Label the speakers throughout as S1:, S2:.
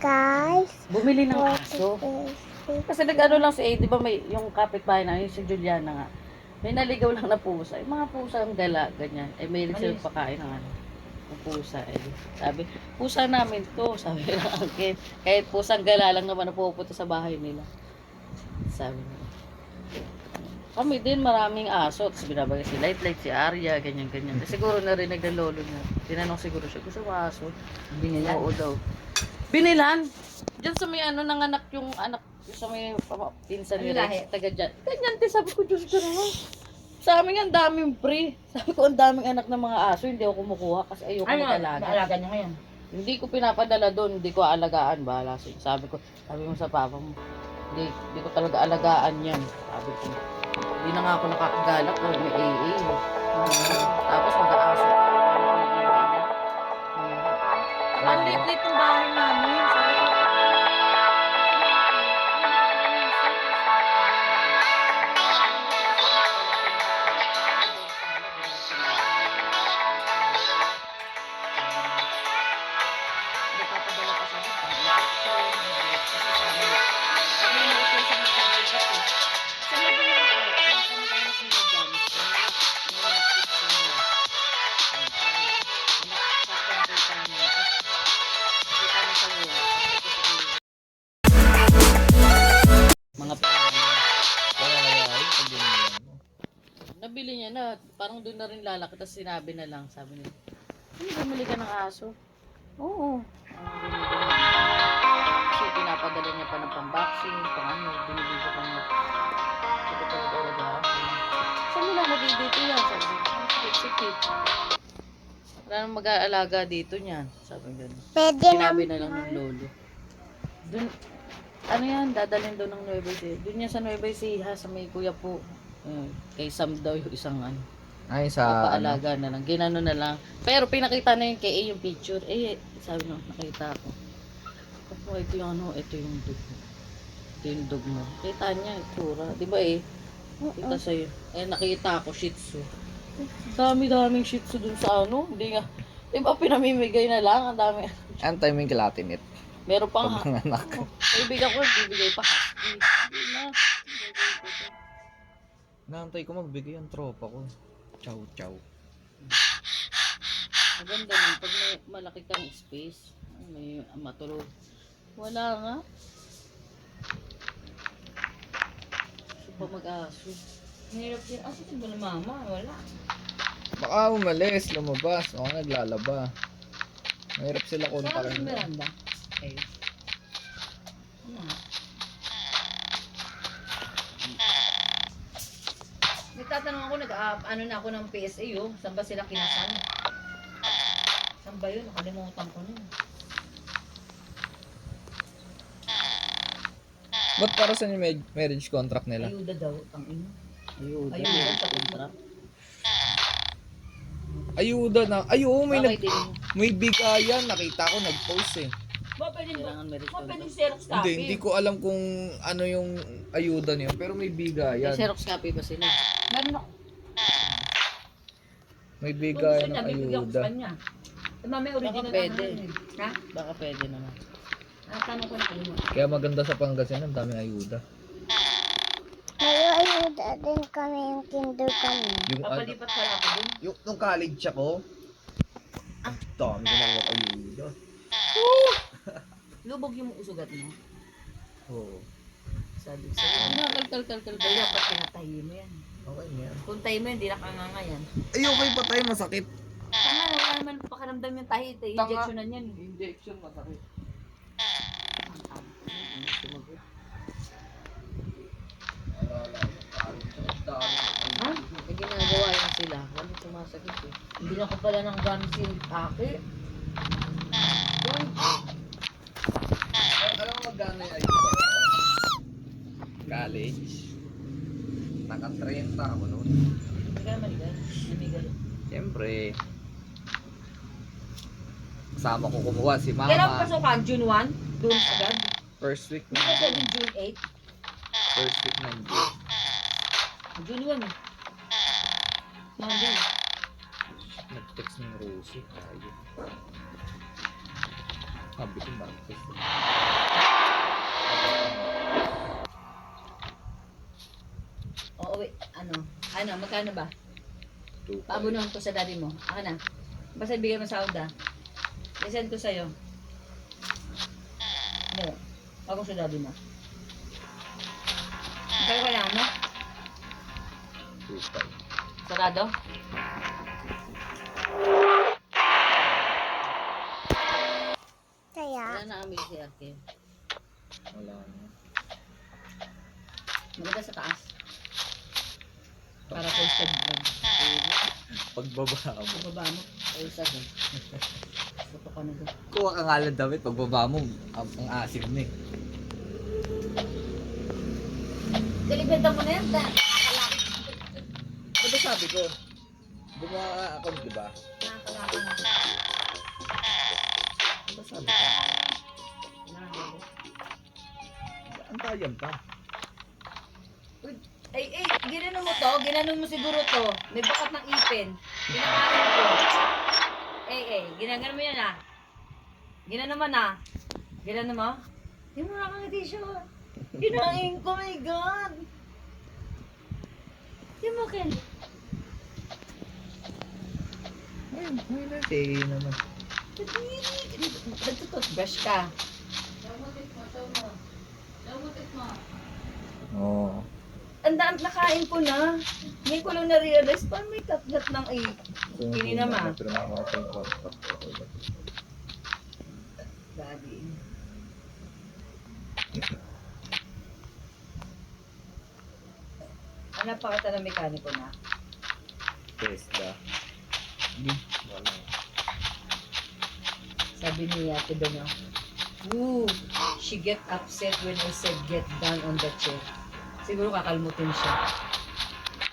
S1: guys.
S2: Bumili ng aso. Kasi nag-ano lang si A, di ba may yung kapitbahay na, yung si Juliana nga. May naligaw lang na pusa. Yung mga pusa ang gala, ganyan. Eh, may silang pakain ng ano. Ng pusa eh. Sabi, pusa namin to. Sabi ng angkin. Kahit pusang gala lang naman na pupunta sa bahay nila. Sabi niya. Kami din maraming aso. Tapos binabagay si Light, si Arya, ganyan-ganyan. Siguro narinig ng lolo niya. Tinanong siguro siya, gusto mo aso?
S1: Binilan.
S2: Oo daw. Binilan? Diyan sa may ano, nanganak yung anak, yung sa may pinsan ni Rex, taga dyan. Ganyan din, sabi ko, Diyos ko naman. Sa amin ang daming pre. Sabi ko, ang daming anak ng mga aso, hindi ako kumukuha kasi ayoko mag-alaga.
S1: Naalaga niya ngayon?
S2: Hindi ko pinapadala doon, hindi ko aalagaan, bahala siya. Sabi mo sa papa mo, hindi ko talaga alagaan yan. Sabi ko, hindi na nga ako nakakagalak, may AA. Tapos mag-aaso pa. Ang lit-lit ng bahay namin. Sabi ko, mga nabili niya na, parang doon na rin lalaki, tapos sinabi na lang, sabi niya, bumili ka ng aso? Oo. Kasi pinapadala niya pa ng pang-boxing, pang-ano, binibigyo pa niya. Ito talaga talaga. Saan nila nagigito yan? Sabi niya, sikit-sikit. Wala nang mag-aalaga dito niyan. Sabi niya.
S1: Pwede
S2: Sinabi na lang ng lolo. Doon, ano yan, dadalhin doon ng Nueva Ecija. Doon niya sa Nueva Ecija, sa may kuya po. Kay Sam daw yung isang ano.
S3: Ay, sa
S2: papaalaga na lang. Ginano na lang. Pero pinakita na yung kay A yung picture. Eh, sabi no, nakita ko. Ako, ito yung ano, ito yung dog mo. Ito yung dog mo. Kita niya, itsura. Di ba eh? Kita sa'yo. Eh, nakita ko, Shih Tzu. Dami-daming Shih Tzu dun sa ano. Hindi nga. Di ba pinamimigay na lang? Ang dami.
S3: ang timing kilatinit.
S2: Meron pang
S3: Pagpanganak.
S2: kaibigan ko, bibigay pa husky. Hindi na.
S3: Naantay ko magbigay ang tropa ko. Chow chow.
S2: Maganda nun. Pag may malaki kang space, may matulog. Wala nga. Gusto pa mag-aso.
S1: Mahirap din. Asa ito ba na mama? Wala.
S3: Baka umalis, lumabas. O naglalaba. Mahirap sila
S1: Saan si
S3: kontakin.
S1: Miranda? Okay. Ano? Nagtatanong ako, ano na ako ng PSA, oh. Saan ba sila kinasal? Saan ba yun? Nakalimutan ko na.
S3: Ba't para sa yung marriage contract nila?
S1: Ayuda daw, ang ino.
S2: Ayun.
S1: Ayuda sa contract.
S3: Ayuda na. Ay, oo,
S2: Bakit din?
S3: may bigayan. Nakita ko, nag-post eh.
S1: Ba, pwede ba?
S2: Kailangan may
S1: Ba,
S2: response.
S1: pwede Xerox copy?
S3: Hindi ko alam kung ano yung ayuda niyo. Pero may
S2: May
S3: bigayan.
S2: Xerox copy ba sila?
S1: Meron ako.
S3: May
S1: Kung gusto
S3: bigayan
S1: niya,
S3: ng
S1: bibigyan ko
S3: ayuda.
S1: sa kanya. May original
S2: Baka pwede.
S1: na ano eh. Ha?
S2: Baka pwede naman.
S1: Tanong ko na kanino.
S3: Kaya maganda sa Pangasinan, daming ayuda.
S1: May ayuda din kami yung kinder kami.
S3: Yung ano,
S1: Papalipat pala ako dun.
S3: yung nung college ako, ang dami ko ng ayuda.
S1: Lubog yung usugat mo.
S3: Oo.
S1: Sabi ko sa'yo.
S2: Kalkal.
S1: Kaya pag pinatahi mo yan.
S3: Okay na yan.
S1: Kung tahi mo yan, di na kanganga yan.
S3: Ay, okay pa tayo, masakit.
S1: Tanga, wala naman pakiramdam yung tahi. Injection na yan.
S3: Injection, masakit.
S2: Ha? May ginagawa yan sila. Walang sumasakit eh.
S1: Hindi na ko pala ng gamit si Aki.
S3: Alam mo magkano yung ayuda? College. Naka-30 ako noon.
S1: Hindi ka maligal. Namigal.
S3: Siyempre. Kasama ko kumuha si mama.
S1: Kailan pasukan? June 1? Doon agad?
S3: First week
S1: Hindi
S3: ng
S1: ka pwedeng June 8?
S3: First week ng June.
S1: June 1 eh. Monday.
S3: Nag-text ng Rosie. Ayun. Sabi ko Marcos.
S1: Oo, wait. Ano, magkano ba?
S3: 2.5.
S1: Paabunuhan ko sa daddy mo. Ako na. Basta bigay mo sa Auda. I-send ko sa'yo. Hindi. Ako sa daddy mo. Magkano kailangan mo?
S3: 2.5.
S1: Sarado?
S2: Wala na kami si Ate.
S3: Wala na.
S1: Maganda sa taas. Para toasted bread.
S3: Pagbaba mo.
S1: Baba mo.
S2: Ay, isa ko.
S1: Buto ka na doon.
S3: Kuha ka nga lang damit. Pagbaba mo, ang asim na eh.
S1: Kalibenta mo na yan.
S3: Ano ba sabi ko? Gumawa ako, di ba?
S1: Nakakalaki na.
S3: Ano ba sabi ko? Ang tayang pa.
S1: Ay, ginanon mo to. Ginanon mo siguro to. May bakat ng ipin. Kinakain ko. Ginaganon mo yan ah. Ginanon mo na. Ginanon mo? Hindi mo nakangiti siya. Kinain ko, my God. Hindi mo, Ken.
S3: Ayun, sige naman.
S1: Nagtututbrush ka.
S3: Oo.
S1: Ang daan, nakain ko na. Ngayon ko lang na-realize, paano may katlat ng Kini naman.
S3: Pero makakapag kwarta.
S1: Daddy. Ano pa kita ng mekaniko na?
S3: Tesla. Wala.
S1: Sabi ni Ate Dono, "Ooh, she get upset when I said get down on the chair." Siguro kakalmutin siya.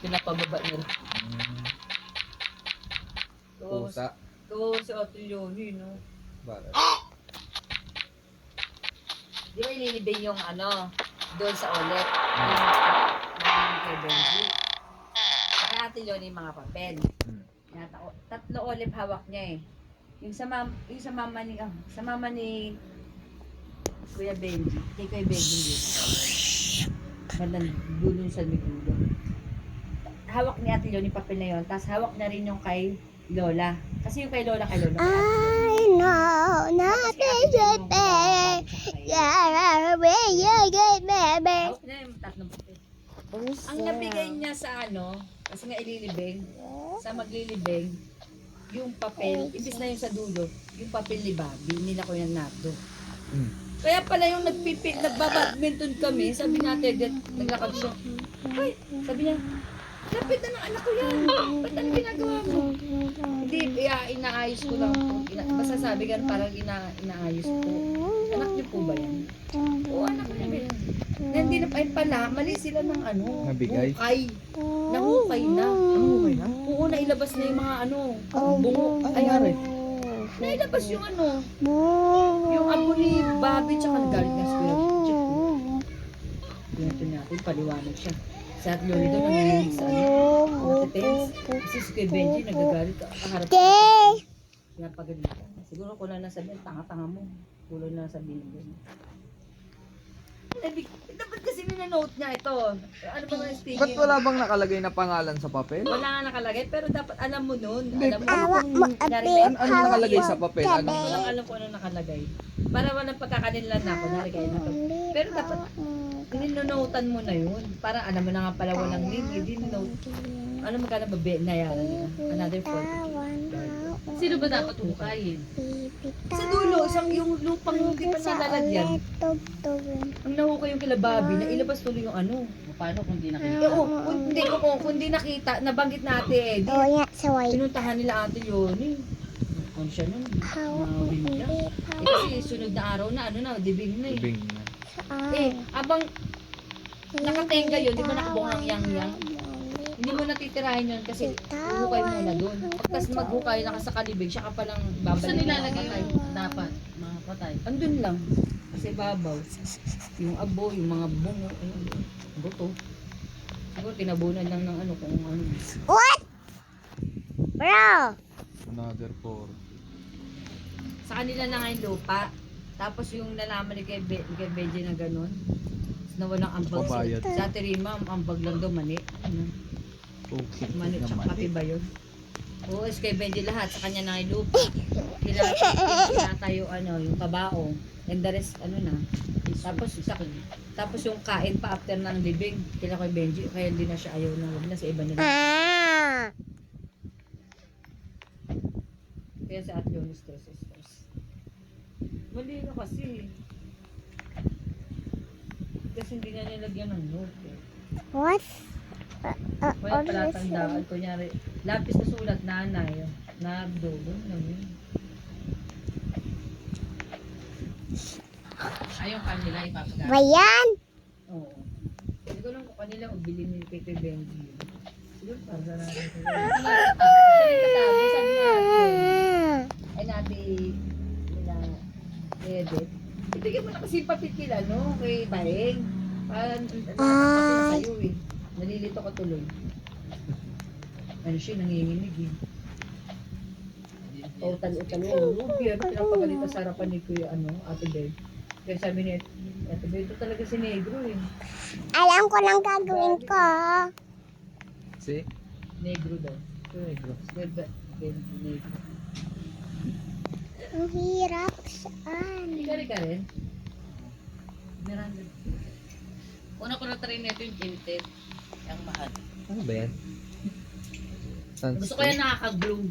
S1: Pinapababa niya.
S3: Pusa.
S1: Oo, si Ate Leonie, no?
S3: Bakit?
S1: Di ba ililibing yung doon sa ulit? Yung kay Benji. Kaya Ate Leonie mga papel. Tatlo olive hawak niya eh. Yung sa mama ni Kuya Benji, kay Kuya Benji. Bandang dulo sa dulo. Hawak ni Ate Leonie papel na yun, tapos hawak na rin yung kay Lola. Kasi yung kay Lola, kay Ate Leonie.
S2: know not
S1: Tapos hawak na yung tatlong papel. Ang nabigay niya sa kasi nga ililibing, sa maglilibing, yung papel, ibis na yung sa dulo, yung papel ni Bobby, nila ko yan nato. Kaya pala yung nagbabadminton kami, sabi natin, naglakad siya. Ay, sabi niya, lapit na ng anak ko yan. Ba't ano ginagawa mo? Hindi, inaayos ko lang po. Basta sabi gan parang inaayos ko. Anak niyo po ba yan? Oo, anak niya ba yan? Hindi na pala, mali sila ng
S3: Nabigay?
S1: hukay. Nahukay na.
S3: Okay na?
S1: Oo, nailabas na yung mga bungo. Ayari. Nailabas yung yung abo ni Bobby tsaka nagalit na sila. Ganito natin, paliwanag siya. Sa at lolo doon, nanginig sa natitens. Kasi si Kuya Benji, nagagalit. Kaharap ko. Pinapagalitan. Siguro ko lang nasabihin, tanga-tanga mo. Kulo na sabihin doon. Dapat kasi minanote niya ito. Ano ba nga speaking?
S3: Ba't wala bang nakalagay na pangalan sa papel?
S1: Wala nga nakalagay, pero dapat alam mo nun.
S3: Hindi,
S1: Alam mo kung
S3: Ano nakalagay sa papel? Ano?
S1: Walang alam ko ano nakalagay. Para walang pagkakanilan na ako, narigay na to. Pero dapat, ninonotan mo na yun. Para alam mo na nga pala walang link, dinote. Ano magkano ba nayaran nila? Another 40.
S2: Sino ba dapat hukayin?
S1: Sa dulo, yung lupang hindi pa nalalagyan. Ang nahukay yung kila Bobby, na ilabas tuloy yung
S2: Paano kung di
S1: Eh,
S2: nakita?
S1: kung di nakita, nabanggit natin eh. Di, pinuntahan nila ate yun eh. Ano siya nun? Mawin niya. Kasi sunod na araw na, dibing na eh.
S3: Ibing na.
S1: Abang nakatenga yun, di ba nakabungang yang-yang? Hindi mo natitirahin yun kasi hukay mo na doon. Pagkas maghukay na ka sa kalibig, siya ka palang babalik.
S2: Saan nilalagay yung dapat? Mga patay.
S1: Andun lang. Kasi babaw. Yung abo, yung mga bungo, buto. Siguro tinabunan lang ng kung ano.
S3: Another 4.
S1: Sa kanila na nga yung lupa. Tapos yung nalaman ni kay Benji na gano'n, nawalang ambag
S3: Pabayad.
S1: sa Ate Rima, ang ambag lang daw mani. Ano?
S3: Okay.
S1: Mani, tsaka pati ba yun? Oo, is kay Benji lahat, sa kanya na lupa. Kinatayo yung kabaong. And the rest, ano na. Tapos yung kain pa after ng libing, kila kay Benji, kaya hindi na siya ayaw na, wag na sa iba nila. Kaya sa Ate Yun, stress. Mali na kasi. Kasi hindi na nilagyan ng note eh.
S4: What?
S1: Kaya pala tandaan, kunyari, lapis na sulat, nanay, nardo, gano'n yun.
S2: Ayong kanila ipapagay.
S4: Bayan!
S1: Oo. Hindi ko lang kung kanila o bilhin ni Pepe Benji. Siguro para sa natin. Sabi natin, ay natin, edit. Ibigay mo na kasi papit kila, no? Kay Baheng. Parang, na sa'yo eh. Nalilito ka tuloy. Ano siya, nanginginig eh. O, talo-talo. Lubi, ano, pinapagalitan sa harapan ni Kuya, Ate Bel. Kaya sabi ni Ate Bel, ito talaga si Negro eh.
S4: Alam ko lang gagawin ko.
S3: Si?
S1: Negro daw.
S3: Negro.
S1: Negro.
S4: Ang hirap saan.
S1: Hindi ka rin?
S2: Miranda. Una ko na try nito yung tinted. Yung mahal.
S3: Ano ba yan?
S1: Gusto ko yan nakaka-glue.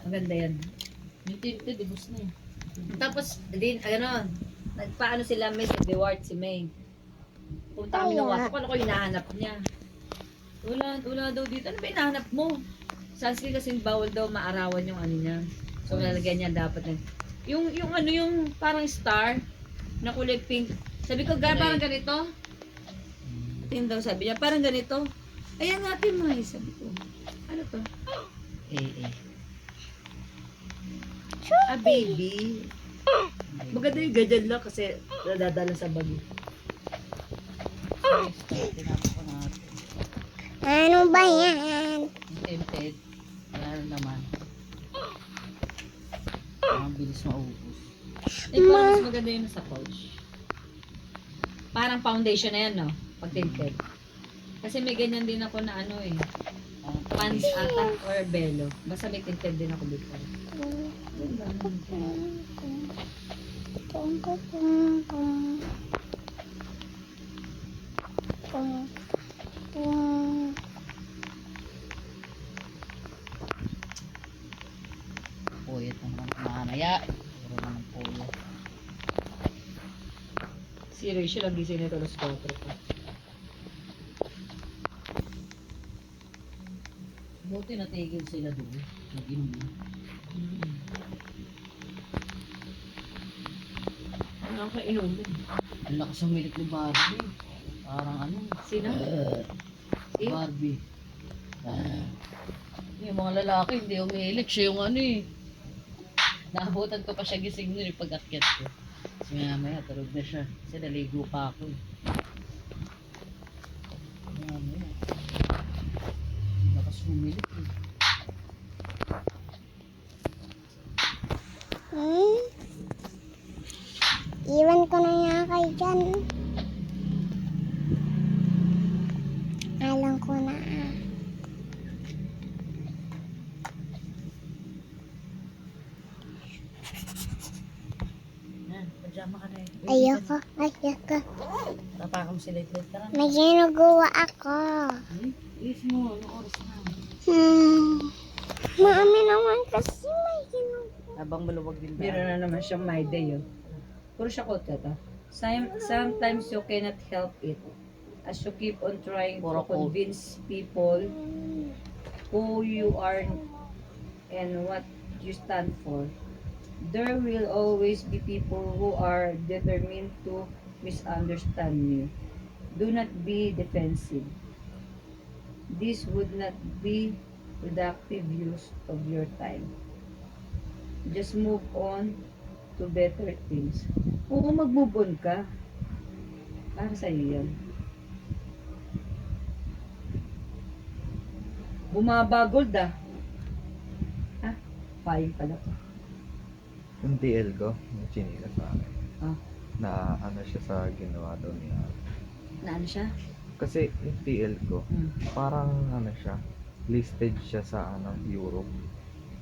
S1: Maganda yan.
S2: Yung tinted, ibus na eh.
S1: Tapos, din, nagpaano sila May sa Dewart si May. Punta kami ng wasak. Ano ko hinahanap niya? Wala daw dito. Ano ba hinahanap mo? Sanskrit kasi bawal daw maarawan yung ano niya. So, lalagyan niya dapat ng... Yung parang star na kulay pink. Sabi ko, parang ganito? Tingin daw sabi niya, parang ganito. Ayan natin mo sabi ko. Ano to? Baby. Maganda yung ganyan lang kasi nadadala sa bagi.
S2: Tinapos ko na natin.
S4: Ano ba yan?
S2: Yung tinted, meron naman. Ang bilis maubos.
S1: Ikaw mas maganda yun sa pouch. Parang foundation na yan, no? Pag tinted. Kasi may ganyan din ako na pants ata or belo. Basta may tinted din ako dito.
S4: Pum, pum, pum, pum. Pum, pum.
S2: Puyat naman manaya. Puro naman puyo.
S1: Si Rachel ang gising nito alas 4 pa.
S2: Buti natigil sila doon. Nag-inom na.
S1: Ano ang kainom din?
S2: Ang lakas ng milik ni Barbie. Parang
S1: Sino?
S2: Barbie. Yung mga lalaki hindi umiilik. Siya yung Naabutan ko pa siya gising nun yung pag-akyat ko. Kasi maya tulog na siya. Kasi naligo pa ako eh. Maya. Lakas umilik eh.
S4: Iwan ko na nga kayo dyan. Alam ko na.
S2: Yan, pajama ka na eh.
S4: Ayoko.
S2: Tatakam sila ito. Tara na.
S4: May ginagawa ako.
S2: Ilis mo, anong oras na?
S4: Mami naman kasi may ginagawa.
S2: Habang maluwag din
S1: Biro na naman siya my day yun. Puro siya quote ka to. Sometimes you cannot help it. As you keep on trying to
S2: Puro quote.
S1: convince people who you are and what you stand for. There will always be people who are determined to misunderstand you. Do not be defensive. This would not be productive use of your time. Just move on to better things. Oo, mag-move on ka. Para sa'yo yan. Bumaba gold ah. Ha? Fine pala to.
S3: Yung DL ko, yung chinila sa akin.
S1: Ah.
S3: Na ano siya sa ginawa daw niya.
S1: Na ano siya?
S3: Kasi yung TL ko,
S1: Hmm.
S3: parang ano siya, listed siya sa ano, Europe.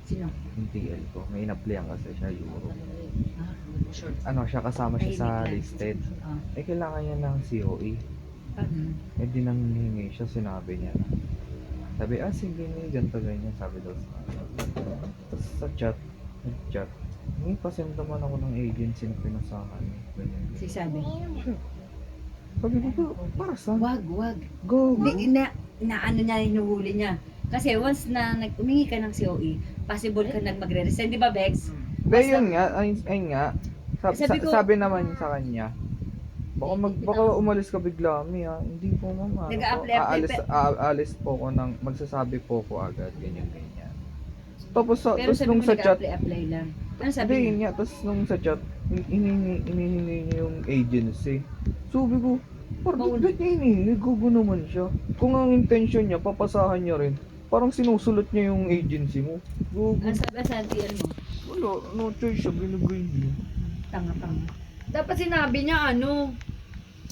S1: Sino?
S3: Yung TL ko, may in-applyan kasi siya Europe.
S1: Ah, short.
S3: Ano siya, kasama siya sa
S1: Tahimik lang.
S3: listed.
S1: Ah.
S3: Eh, kailangan niya ng COE.
S1: Paano?
S3: Eh, di nang hihingi siya, sinabi niya na. Sabi, sige, ganito, ganyan, sabi daw sa Tapos sa chat, nag-chat, may pasendaman ako ng agency na pinasahan. Ganyan,
S1: Si
S3: ganyan.
S1: sabi.
S3: Sabi ko, para saan?
S1: Wag.
S3: Go!
S1: Hindi, na ano niya, hinuhuli niya. Kasi once na umingi ka ng COE, possible ka magre-resign, di ba, Bex?
S3: Hindi, yun nga, ayun nga.
S1: Sabi ko-
S3: Sabi naman sa kanya, baka umalis ka bigla, Mi, ha? Hindi po, mama.
S1: Nag-a-apply-
S3: Aalis po ko ng, magsasabi po ko agad, ganyan, ganyan. Tapos,
S1: Pero
S3: tapos
S1: sabi
S3: nung
S1: mo
S3: sa chat,
S1: nag-apply lang. Ano sabi
S3: hindi,
S1: niya?
S3: yun nga, tapos nung sa chat, inihingi niya yung agency. Sabi ko, parang ba't niya hinihingi? Gugo naman siya. Kung ang intention niya, papasahan niya rin. Parang sinusulot niya yung agency mo. Gugo.
S1: Ano sabi sa TL mo?
S3: Wala, no choice siya, binigay niya.
S1: Tanga. Dapat sinabi niya ano.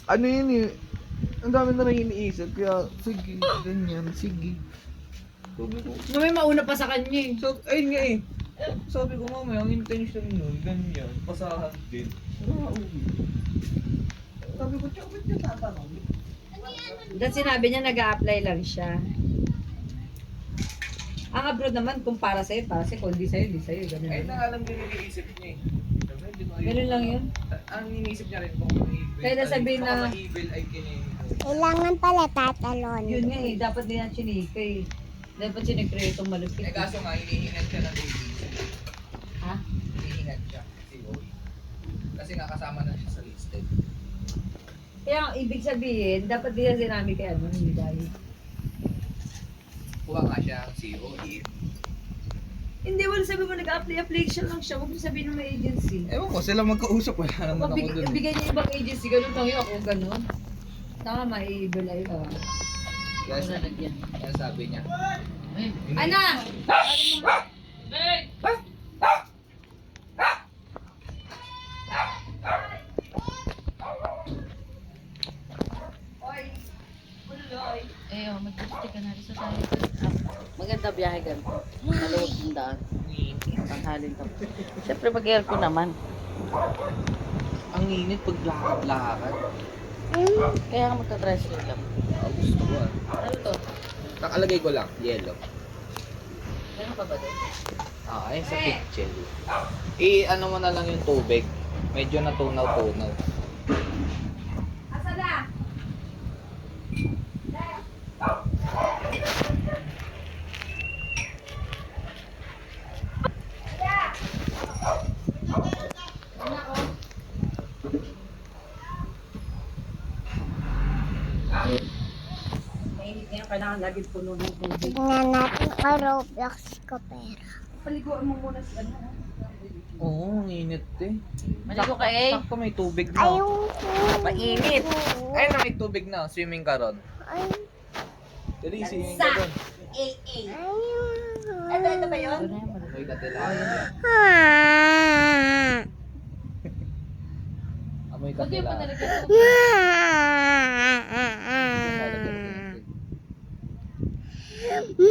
S3: Ano yun eh, ang dami na rin iniisip, kaya sige, ganyan, sige. Sabi ko,
S1: May mauna pa sa kanya eh.
S3: ayun nga eh. Sabi ko mamaya, ang intention nun, ganyan, pasahan din. Sabi ko, tsaka ba't niya tatanong?
S1: Dahil sinabi niya nag-a-apply lang siya. Ang abroad naman, kung para sa'yo, kung di sa'yo, di sa'yo. Ganun.
S3: Ayun na nga lang din iniisip niya eh. Sabi, hindi ko
S1: Ganun lang yun.
S3: Ang iniisip niya rin, baka ma-evil.
S1: Kaya nasabihin
S3: Baka
S1: na-
S3: ma-evil ay kinin.
S4: Kailangan pala tatalon.
S1: Yun nga eh, dapat din ang chinika eh. Dapat sinikreyo itong malupit.
S3: Eh kaso nga, hinihingan siya ng agency.
S1: Ha?
S3: Hinihingan siya, si Boy. Kasi nga kasama na siya sa listed.
S1: Kaya ang ibig sabihin, dapat din sinabi kay ano, hindi dahil.
S3: Kuha nga siya ang COE.
S1: Hindi, wala sabi mo nag-apply siya lang siya. Huwag mo sabihin ng may agency.
S3: Ewan ko, sila magkausap, wala naman ako dun.
S1: Bigay niya ibang agency, ganun tayo ako, ganun. Tama, may-i-bill ay
S3: Yes, yan sabi niya.
S1: Ana!
S2: Eh, mag-gusti ka na rin sa tayo. Maganda biyahe ganito. Maluwag yung daan. Panghalin ka. Siyempre mag-aircon naman.
S3: Ang init pag lakad-lakad.
S2: Kaya nga magka-tricycle lang.
S3: Gusto ko ah.
S2: Ano to?
S3: Nakalagay ko lang, yellow.
S2: Meron pa ba doon?
S3: Ayun sa kitchen. Ano mo na lang yung tubig. Medyo natunaw-tunaw.
S1: Asa na? Mainit ngayon, kailangan lagi puno ng tubig.
S4: Tignan natin ang Roblox ko pera.
S1: Paliguan mo muna si ano.
S3: Oo, ang init eh.
S2: Maligo ka eh.
S3: Sakto may tubig na.
S4: Ayoko.
S3: Mainit. Ayun na may tubig na. Swimming ka ron.
S4: Ay,
S3: Dali, swimming ka ron.
S4: ayoko.
S1: Ito ba yun?
S3: May katila.
S4: Ah.
S3: Amoy
S2: Pwede
S3: katila.
S2: pa talaga ito.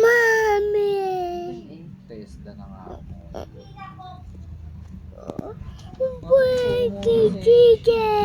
S4: Mami.
S3: Taste na nga ako.
S4: Pwede chicken.